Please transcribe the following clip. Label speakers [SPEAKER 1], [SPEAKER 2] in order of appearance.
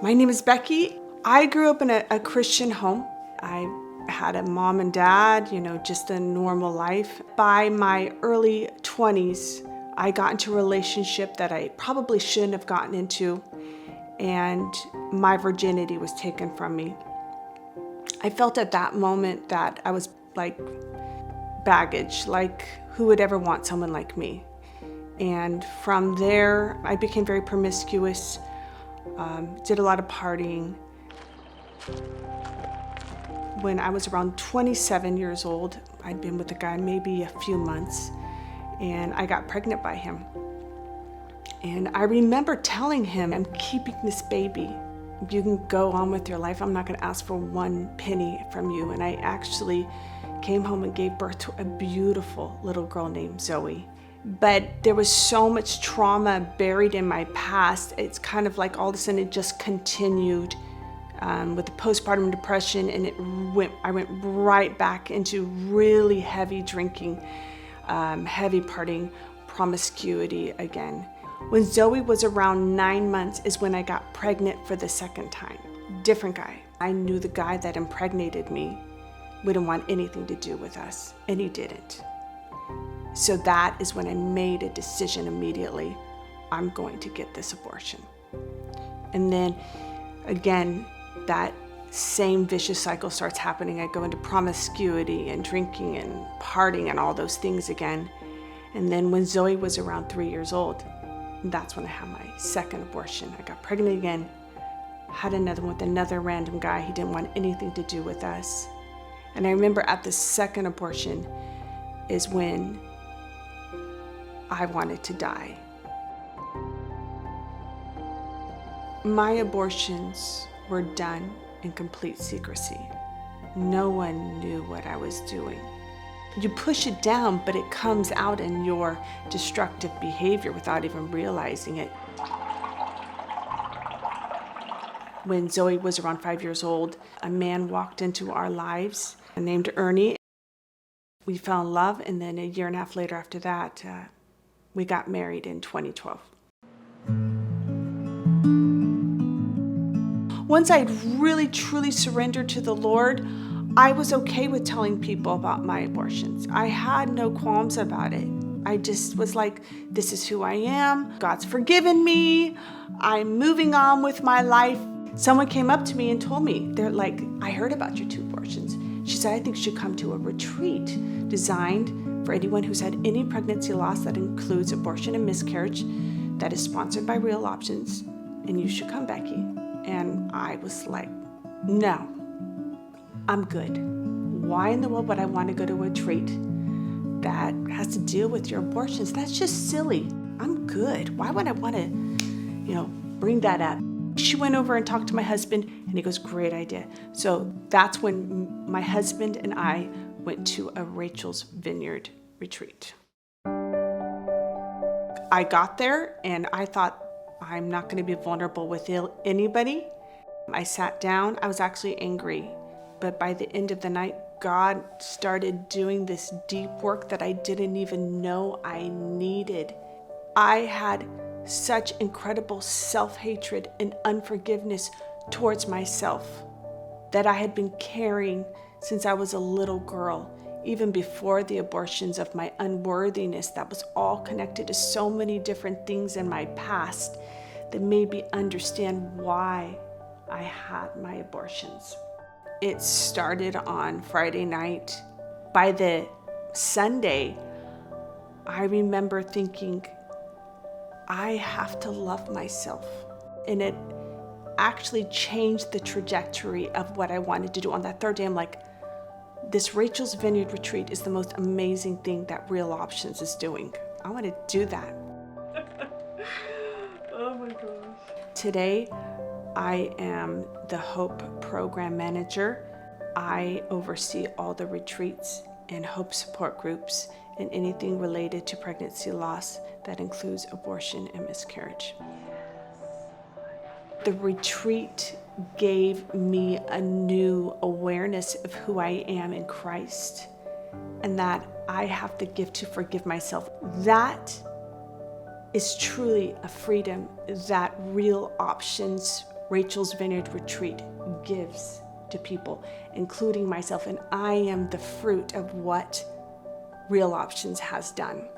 [SPEAKER 1] My name is Becky. I grew up in a Christian home. I had a mom and dad, just a normal life. By my early 20s, I got into a relationship that I probably shouldn't have gotten into, and my virginity was taken from me. I felt at that moment that I was like baggage, like who would ever want someone like me? And from there, I became very promiscuous, did a lot of partying. When I was around 27 years old, I'd been with a guy maybe a few months, and I got pregnant by him. And I remember telling him, I'm keeping this baby. You can go on with your life. I'm not gonna ask for one penny from you. And I actually came home and gave birth to a beautiful little girl named Zoe. But there was so much trauma buried in my past. It's kind of like all of a sudden it just continued with the postpartum depression, and I went right back into really heavy drinking, heavy partying, promiscuity again. When Zoe was around 9 months is when I got pregnant for the second time. Different guy. I knew the guy that impregnated me wouldn't want anything to do with us, and he didn't. So that is when I made a decision immediately. I'm going to get this abortion. And then again, that same vicious cycle starts happening. I go into promiscuity and drinking and partying and all those things again. And then when Zoe was around 3 years old, that's when I had my second abortion. I got pregnant again, had another one with another random guy. He didn't want anything to do with us. And I remember at the second abortion is when I wanted to die. My abortions were done in complete secrecy. No one knew what I was doing. You push it down, but it comes out in your destructive behavior without even realizing it. When Zoe was around 5 years old, a man walked into our lives named Ernie. We fell in love, and then a year and a half later after that, we got married in 2012. Once I'd really truly surrendered to the Lord, I was okay with telling people about my abortions. I had no qualms about it. I just was like, this is who I am. God's forgiven me. I'm moving on with my life. Someone came up to me and told me, they're like, I heard about your 2 abortions. She said, I think you should come to a retreat designed for anyone who's had any pregnancy loss that includes abortion and miscarriage, that is sponsored by RealOptions, and you should come, Becky. And I was like, no, I'm good. Why in the world would I want to go to a retreat that has to deal with your abortions? That's just silly. I'm good. Why would I want to, bring that up? She went over and talked to my husband, and he goes, great idea. So that's when my husband and I went to a Rachel's Vineyard retreat. I got there and I thought, I'm not going to be vulnerable with anybody. I sat down. I was actually angry. But by the end of the night, God started doing this deep work that I didn't even know I needed. I had such incredible self-hatred and unforgiveness towards myself that I had been carrying since I was a little girl, even before the abortions, of my unworthiness that was all connected to so many different things in my past that made me understand why I had my abortions. It started on Friday night. By the Sunday, I remember thinking, I have to love myself. And it actually changed the trajectory of what I wanted to do. On that third day, I'm like, this Rachel's Vineyard retreat is the most amazing thing that RealOptions is doing. I want to do that. Oh my gosh. Today, I am the Hope Program Manager. I oversee all the retreats and Hope support groups and anything related to pregnancy loss that includes abortion and miscarriage. The retreat gave me a new awareness of who I am in Christ, and that I have the gift to forgive myself. That is truly a freedom that Real Options Rachel's Vineyard Retreat gives to people, including myself, and I am the fruit of what Real Options has done.